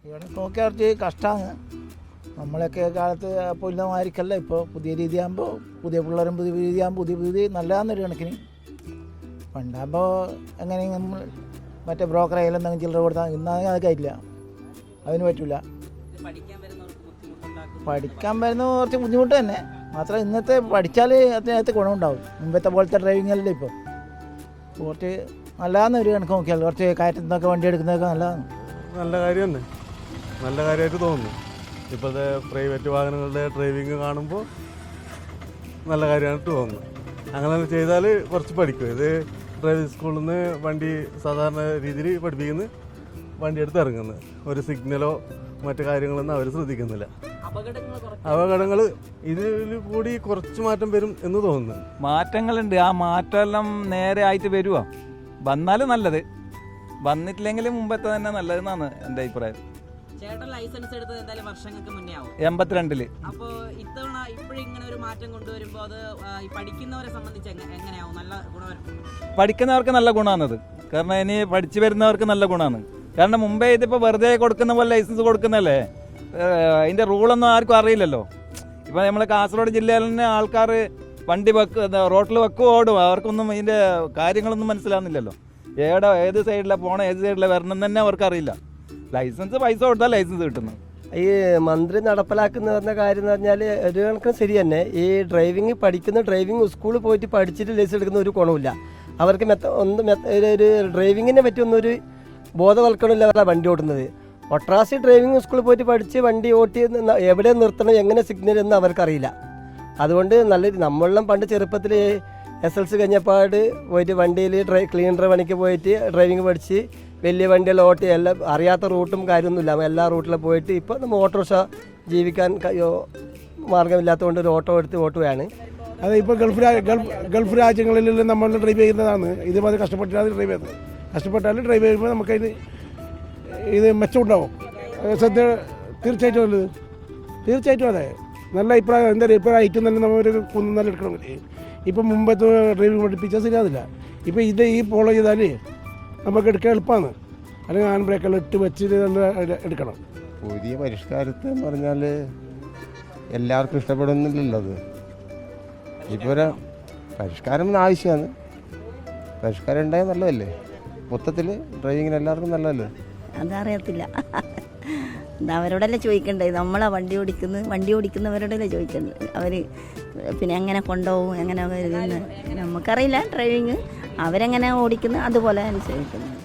ഇവിടെ നോക്കിയാൽ കുറച്ച് കഷ്ടമാണ്. നമ്മളൊക്കെ കാലത്ത് അപ്പോൾ ഇല്ലമായിരിക്കല്ല. ഇപ്പോൾ പുതിയ രീതിയാകുമ്പോൾ പുതിയ പിള്ളേരും പുതിയ രീതിയാകുമ്പോൾ പുതിയ നല്ലതാണെന്നൊരു കണക്കിന്. പണ്ടാകുമ്പോൾ എങ്ങനെ നമ്മൾ മറ്റേ ബ്രോക്കർ ആയാലും എന്തെങ്കിലും ചില്ലറ കൊടുത്താൽ ഇന്നാണെങ്കിൽ അതൊക്കെ ആയിട്ടില്ല, അതിന് പറ്റില്ല. പഠിക്കാൻ വരുന്ന കുറച്ച് ബുദ്ധിമുട്ട് തന്നെ. മാത്രം ഇന്നത്തെ പഠിച്ചാൽ അതിനകത്ത് ഗുണമുണ്ടാവും. മുമ്പത്തെ പോലത്തെ ഡ്രൈവിംഗ് ഇപ്പോൾ കുറച്ച് നല്ലതാണെന്ന് ഒരു കണക്ക് നോക്കിയാൽ. കുറച്ച് കയറ്റത്തിൽ നിന്നൊക്കെ വണ്ടി എടുക്കുന്നതൊക്കെ നല്ലതാണ്. നല്ല കാര്യം തന്നെ, നല്ല കാര്യമായിട്ട് തോന്നുന്നു. ഇപ്പോഴത്തെ പ്രൈവറ്റ് വാഹനങ്ങളുടെ ഡ്രൈവിങ് കാണുമ്പോൾ നല്ല കാര്യമായിട്ട് തോന്നുന്നു. അങ്ങനെ ചെയ്താൽ കുറച്ച് പഠിക്കും. ഇത് ഡ്രൈവിംഗ് സ്കൂളിൽ നിന്ന് വണ്ടി സാധാരണ രീതിയിൽ പഠിപ്പിക്കുന്നു, വണ്ടി എടുത്ത് ഇറങ്ങുന്നു. ഒരു സിഗ്നലോ മറ്റു കാര്യങ്ങളൊന്നും അവർ ശ്രദ്ധിക്കുന്നില്ല. അപകടങ്ങൾ ഇതിൽ കൂടി കുറച്ച് മാറ്റം വരും എന്ന് തോന്നുന്നു. മാറ്റങ്ങളുണ്ട്. ആ മാറ്റമെല്ലാം നേരെ ആയിട്ട് വരുമോ? വന്നാലും നല്ലത്, വന്നിട്ടില്ലെങ്കിൽ മുമ്പത്തെ തന്നെ നല്ലതെന്നാണ് എൻ്റെ അഭിപ്രായം. ചേട്ടൻ ലൈസൻസ് എടുത്തത് എന്തായാലും വർഷങ്ങൾക്ക് മുന്നേ ആവും, 82. അപ്പോൾ ഇത്തവണ ഇപ്പോഴിങ്ങനെ ഒരു മാറ്റം കൊണ്ടുവരുമ്പോൾ അത് ഈ പഠിക്കുന്നവരെ സംബന്ധിച്ച് എങ്ങനെയാവും? നല്ല ഗുണം? പഠിക്കുന്നവർക്ക് നല്ല ഗുണമാണത്. കാരണം ഇനി പഠിച്ചു വരുന്നവർക്ക് നല്ല ഗുണമാണ്. കാരണം മുമ്പേ ഇതിപ്പോൾ വെറുതെ കൊടുക്കുന്ന പോലെ ലൈസൻസ് കൊടുക്കുന്നല്ലേ, അതിൻ്റെ റൂളൊന്നും ആർക്കും അറിയില്ലല്ലോ. ഇപ്പോൾ നമ്മൾ കാസർഗോഡ് ജില്ലയിൽ തന്നെ ആൾക്കാർ വണ്ടി റോട്ടിൽ വെക്കും ഓടും, അവർക്കൊന്നും ഇതിൻ്റെ കാര്യങ്ങളൊന്നും മനസ്സിലാകുന്നില്ലല്ലോ. ഏത് സൈഡിലാണ് പോകണം, ഏത് സൈഡിലാണ് വരണം തന്നെ അവർക്കറിയില്ല. ലൈസൻസ് പൈസ കൊടുത്താൽ ലൈസൻസ് കിട്ടുന്നു. ഈ മന്ത്രി നടപ്പിലാക്കുന്ന പറഞ്ഞ കാര്യം എന്ന് പറഞ്ഞാൽ ഒരു കണക്കിന് ശരി തന്നെ. ഈ ഡ്രൈവിംഗ് സ്കൂളിൽ പോയിട്ട് പഠിച്ചിട്ട് ലൈസൻസ് എടുക്കുന്ന ഒരു ഗുണമില്ല. അവർക്ക് ഒരു ഡ്രൈവിങ്ങിനെ പറ്റിയൊന്നൊരു ബോധവൽക്കരണമില്ല വണ്ടി ഓടുന്നത്. ഒട്രാസി ഡ്രൈവിംഗ് സ്കൂളിൽ പോയിട്ട് പഠിച്ച് വണ്ടി ഓട്ടി എവിടെ നിർത്തണം, എങ്ങനെ സിഗ്നൽ എന്ന് അവർക്കറിയില്ല. അതുകൊണ്ട് നമ്മളെല്ലാം പണ്ട് ചെറുപ്പത്തിൽ SLC കഴിഞ്ഞപ്പാട് പോയിട്ട് വണ്ടിയിൽ ക്ലീനർ പണിക്ക് പോയിട്ട് ഡ്രൈവിംഗ് പഠിച്ച് വലിയ വണ്ടിയെല്ലാം ഓട്ടി എല്ലാം അറിയാത്ത റൂട്ടും കാര്യമൊന്നുമില്ല, എല്ലാ റൂട്ടിലും പോയിട്ട് ഇപ്പോൾ നമ്മൾ ഓട്ടോറിക്ഷ ജീവിക്കാൻ മാർഗമില്ലാത്തതുകൊണ്ട് ഒരു ഓട്ടോ എടുത്ത് ഓട്ടുകയാണ്. അത് ഇപ്പോൾ ഗൾഫ് രാജ്യങ്ങളിൽ നമ്മൾ ഡ്രൈവ് ചെയ്യുന്നതാണ്. ഇതുമാതിരി കഷ്ടപ്പെട്ടാൽ ഡ്രൈവ് ചെയ്യുന്നത്. കഷ്ടപ്പെട്ടാൽ ഡ്രൈവ് ചെയ്യുമ്പോൾ നമുക്കതിന് ഇത് മെച്ചമുണ്ടാവും. ശ്രദ്ധ തീർച്ചയായിട്ടും അതെ, നല്ല അഭിപ്രായം. എന്തായാലും ഇപ്പോൾ ഐറ്റം തന്നെ നമ്മൾ ഒരു കുന്നല്ല എടുക്കണമെങ്കിൽ ഇപ്പം മുമ്പത്തെ ഡ്രൈവിംഗ് പഠിപ്പിച്ചാൽ ശരിയാവില്ല. ഇപ്പോൾ ഈ ഫോളോ ചെയ്താൽ നമുക്ക് എടുക്കാൻ എളുപ്പമാണ്. അല്ലെങ്കിൽ ഹാൻഡ് ബ്രേക്കെല്ലാം ഇട്ട് വെച്ച് എടുക്കണം. പുതിയ പരിഷ്കാരത്തെ എന്ന് പറഞ്ഞാൽ എല്ലാവർക്കും ഇഷ്ടപ്പെടുന്നില്ലല്ലോ. അത് ഇപ്പോൾ ഒരു പരിഷ്കാരം ആവശ്യമാണ്. പരിഷ്കാരം ഉണ്ടായാൽ നല്ലതല്ലേ? മൊത്തത്തിൽ ഡ്രൈവിങ്ങിന് എല്ലാവർക്കും നല്ലതല്ലേ? അതറിയത്തില്ല, അവരോടല്ലേ ചോദിക്കണ്ടേ. നമ്മളാ വണ്ടി ഓടിക്കുന്നവരോടല്ലേ ചോദിക്കുന്നത്. അവർ പിന്നെ എങ്ങനെ കൊണ്ടുപോകും, എങ്ങനെ വരുന്നത് നമുക്കറിയില്ല. ഡ്രൈവിങ് അവരെങ്ങനെ ഓടിക്കുന്നത് അതുപോലെ അനുസരിക്കുന്നത്.